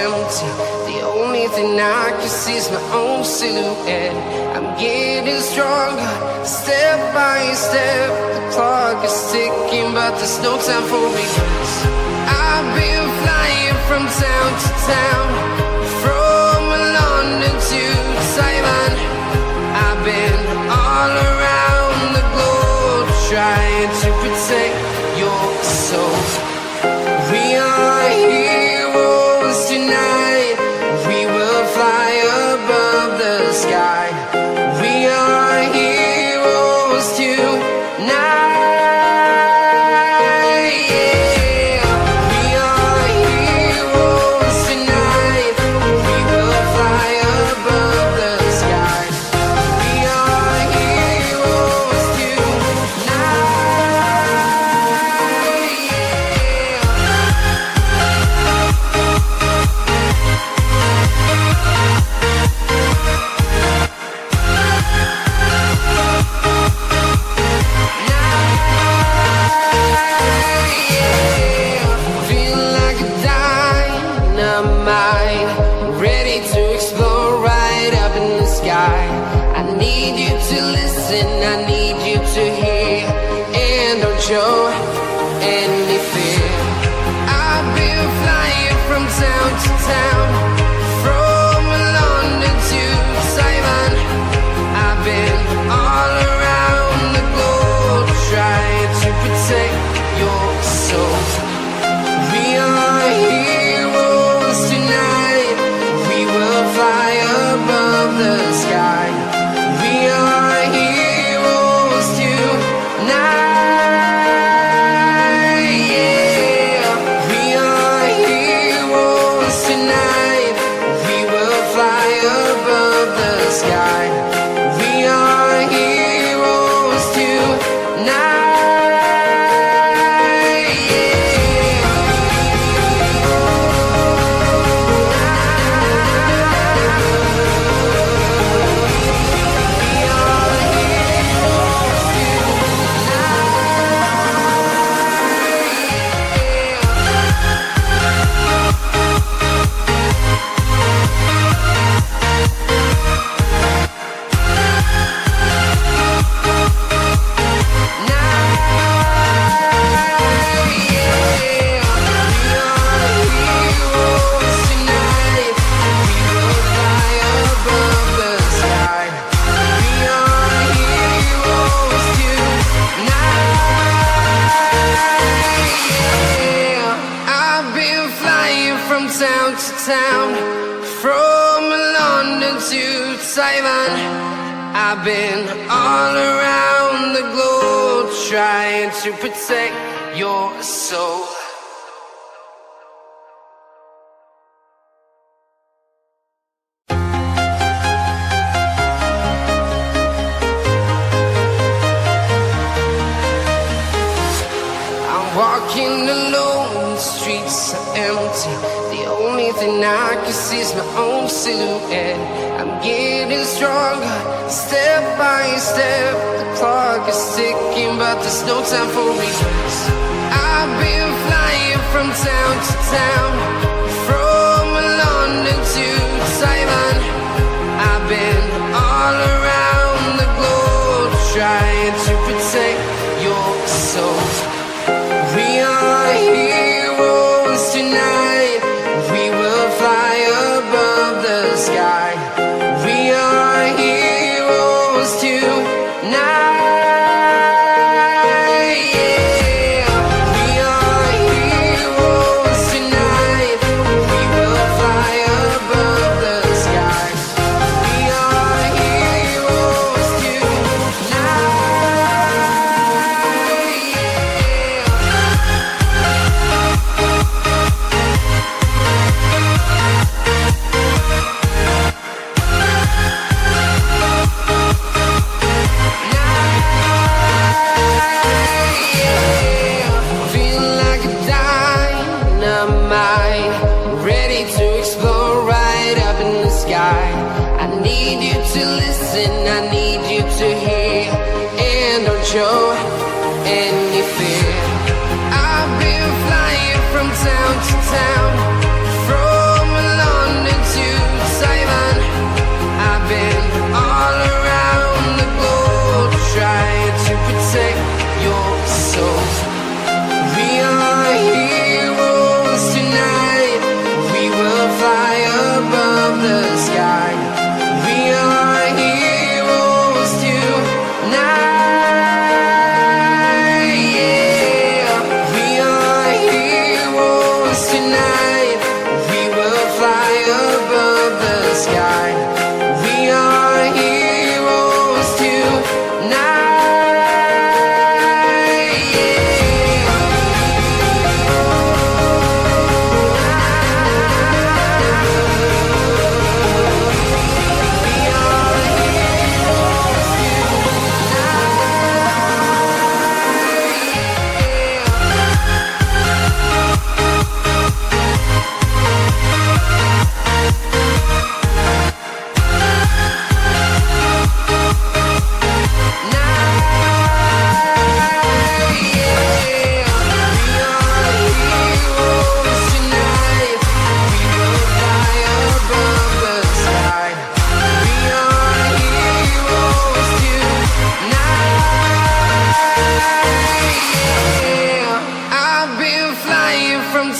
empty. The only thing I can see is my own silhouette. I'm getting stronger, step by step. The clock is ticking, but there's no time for regrets. I've been flying from town to town, from London to Taiwan. I've been all around the globe, trying to protect your soul. We are heroes tonight. We will fly above the sky. We are heroes tonight. Show any fear. I've been flying from town to town, from London to Taiwan. I've been all around the globe, trying to protect your soul. We are heroes tonight. We will fly above the sky. We are heroes tonight. I've been all around the globe, trying to protect your soul. I'm walking alone, the streets are empty. The only thing I can see is my own silhouette. I'm getting stronger, step by step. The clock is ticking, but there's no time for regrets. I've been flying from town to town, from London to Taiwan. I've been all around the globe, trying to protect your soul. We are heroes tonight. We will fly above the sky. We are heroes tonight. Now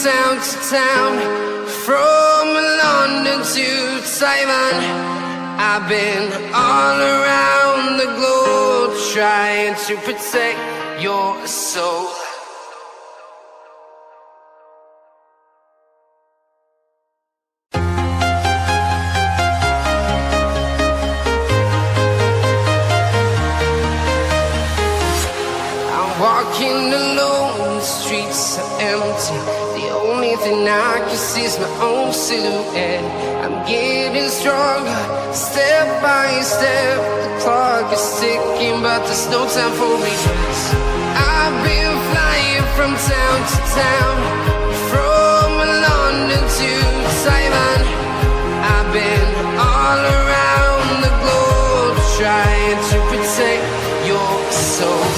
town to town, from London to Taiwan. I've been all around the globe trying to protect your soul. Walking alone, the streets are empty. The only thing I can see is my own silhouette. I'm getting stronger, step by step. The clock is ticking, but there's no time for regrets. I've been flying from town to town, from London to Taiwan. I've been all around the globe trying to protect your soul.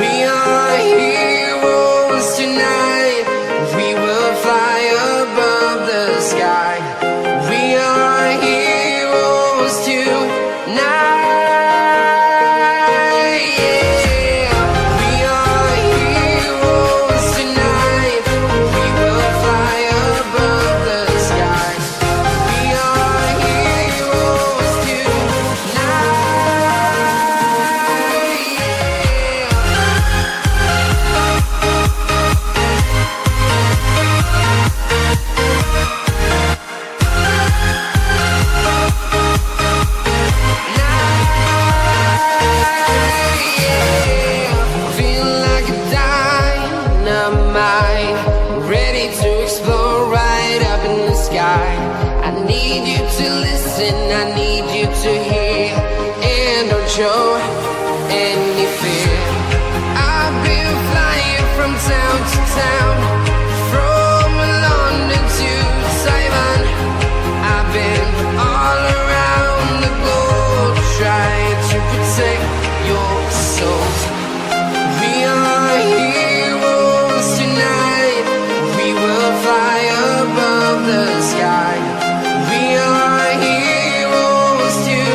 We are heroes tonight. We will fly above the sky. We are heroes tonight. Yeah. We are heroes tonight. We will fly above the sky. We are heroes tonight. I need you to listen, I need you to hear, and don't show any fear. I've been flying from town to town, from London to Taiwan. I've been all around the globe trying to protect your soul. We are heroes tonight. We will fly above the sky. We are heroes tonight.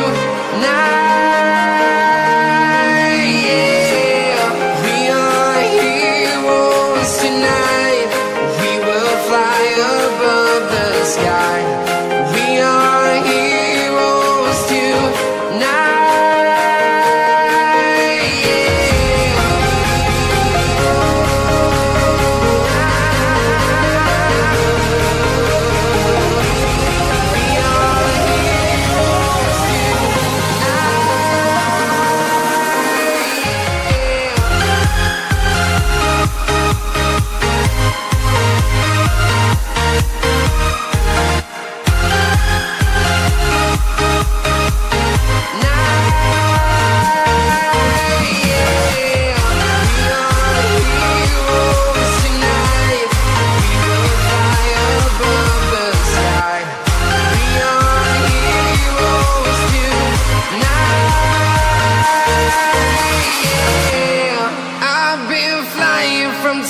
Yeah. We are heroes tonight. We will fly above the sky. We are heroes tonight.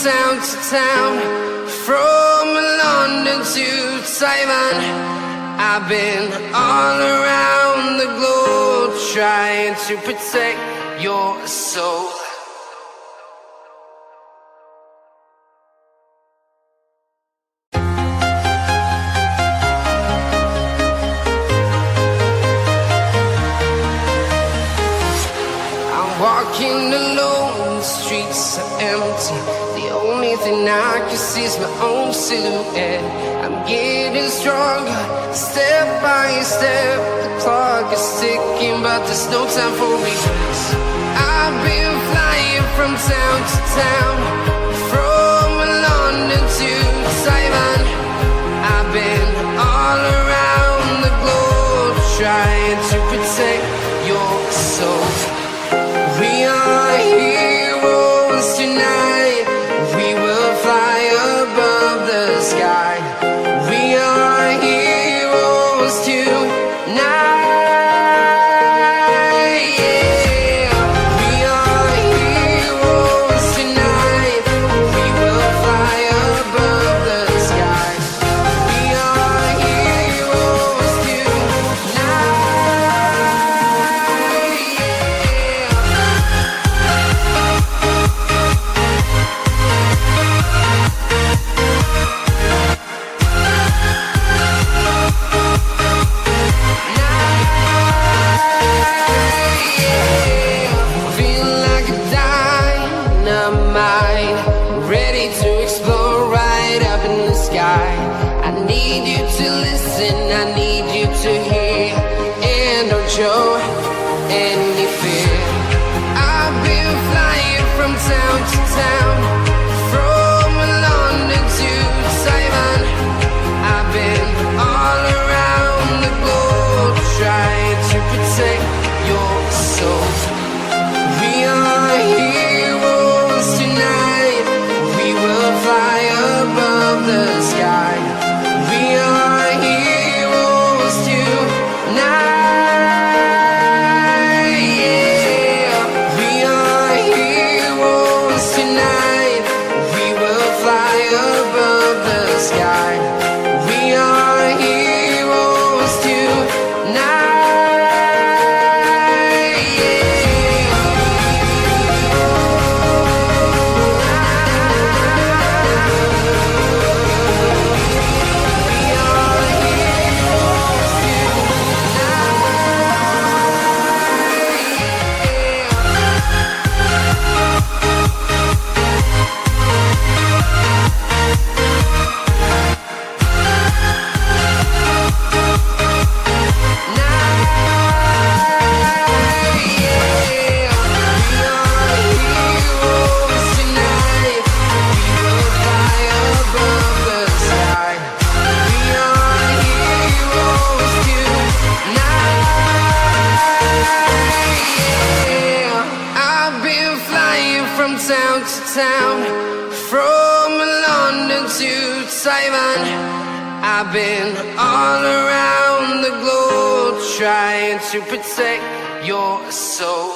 Town to town, from London to Taiwan. I've been all around the globe trying to protect your soul. I'm walking alone, the streets are empty. The only thing I can see is my own silhouette. I'm getting stronger, step by step. The clock is ticking, but there's no time for regrets. I've been flying from town to town, from London to Taiwan. I've been all around the globe trying to protect your soul. We are heroes tonight. We will fly above the sky. We are heroes tonight. Yeah. We are heroes tonight. to town, from London to Taiwan. I've been all around the globe trying to protect your soul. We are heroes tonight. We will fly above the sky. We are heroes tonight. Yeah. We are heroes tonight. We will fly above the sky. We are heroes tonight. From town to town, from London to Taiwan. I've been all around the globe trying to protect your soul.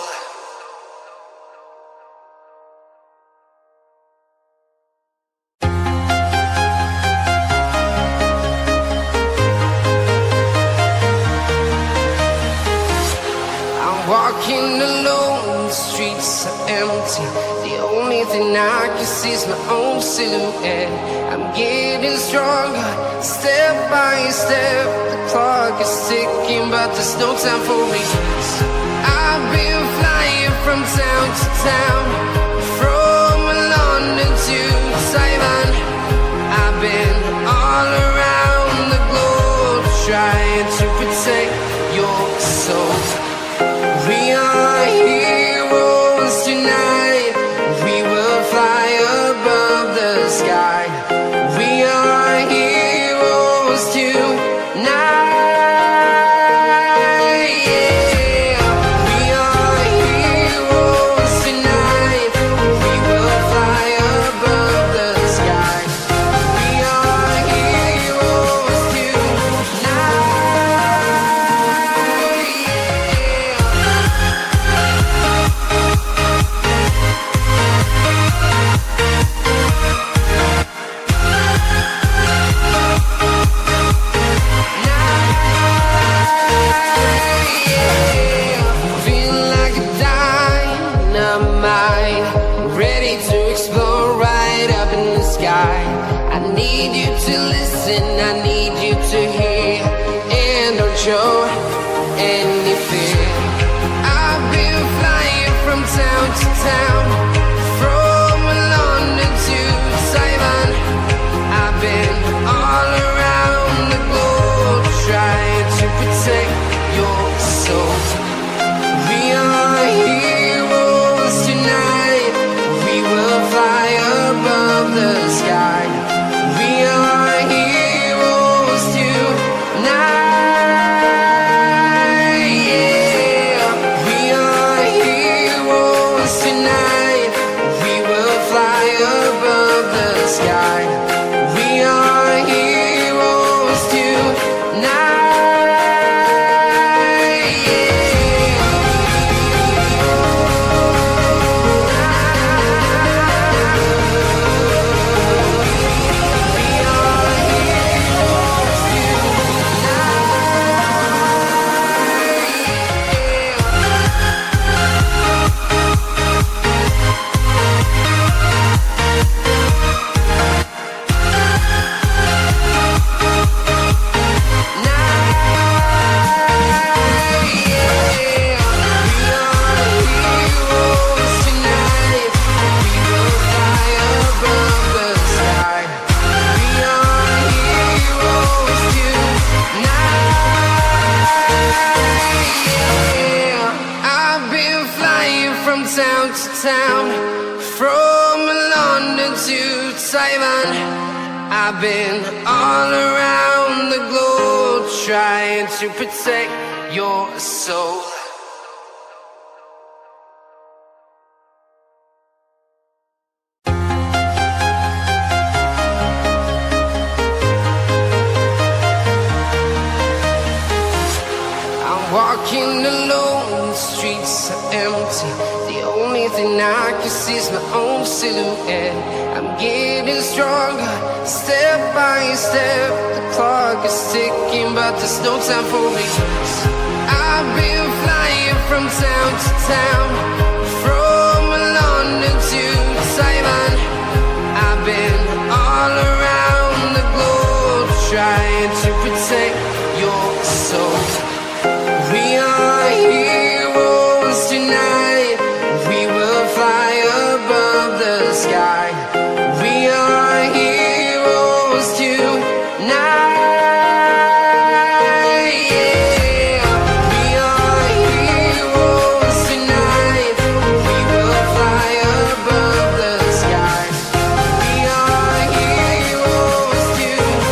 I'm walking alone, the streets are empty. The only thing I can see is my own silhouette. I'm getting stronger, step by step. The clock is ticking, but there's no time for regrets. I've been flying from town to town, from London to Taiwan. I've been all around the globe trying to protect your soul. We are heroes tonight. We will fly above the sky. We are heroes tonight. Yeah. We are heroes tonight. We will fly above the sky. We are heroes I need you to listen, I need you to hear, and don't show any fear. I've been flying from town to town, from London to Taiwan. I've been all around the globe trying to protect your soul. We are heroes tonight. We will fly above the sky. We are heroes tonight. Yeah. We are heroes tonight. We will fly above the sky. We are heroes tonight. Town to town, From London to Taiwan, I've been all around the globe trying to protect your soul. Walking alone, the streets are empty. The only thing I can see is my own silhouette. I'm getting stronger, step by step. The clock is ticking, but there's no time for regrets. I've been flying from town to town, from London to Taiwan. I've been all around the globe trying to protect your soul. We are heroes tonight. We will fly above the sky. We are heroes tonight. Yeah. We are heroes tonight. We will fly above the sky. We are heroes tonight.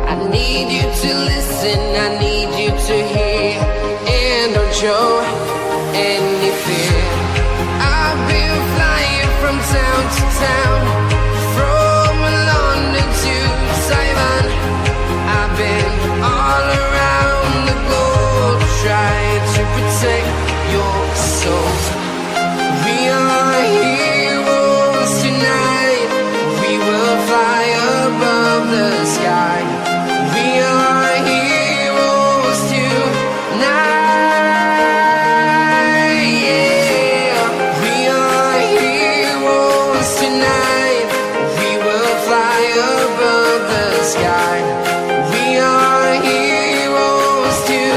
I need you to listen, I need you to hear, and don't show any fear. I've been flying from town to town, from London to Taiwan. I've been all around the globe trying to protect your soul. We are heroes tonight. We will fly above the sky. We are heroes tonight. Yeah. We are heroes tonight. We will fly above the sky. We are heroes tonight.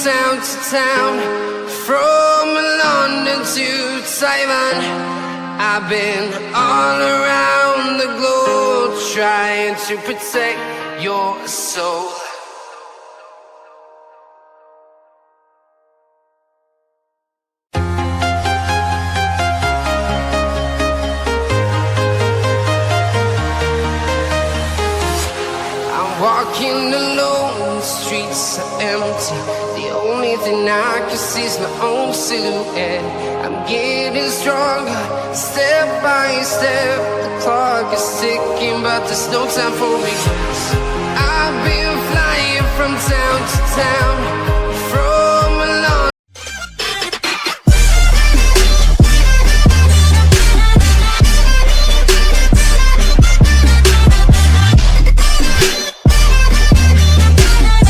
Town to town, from London to Taiwan. I've been all around the globe trying to protect your soul. I'm walking alone, the streets are empty. The only thing I can see is my own silhouette. I'm getting stronger, step by step. The clock is ticking, but there's no time for regrets. I've been flying from town to town,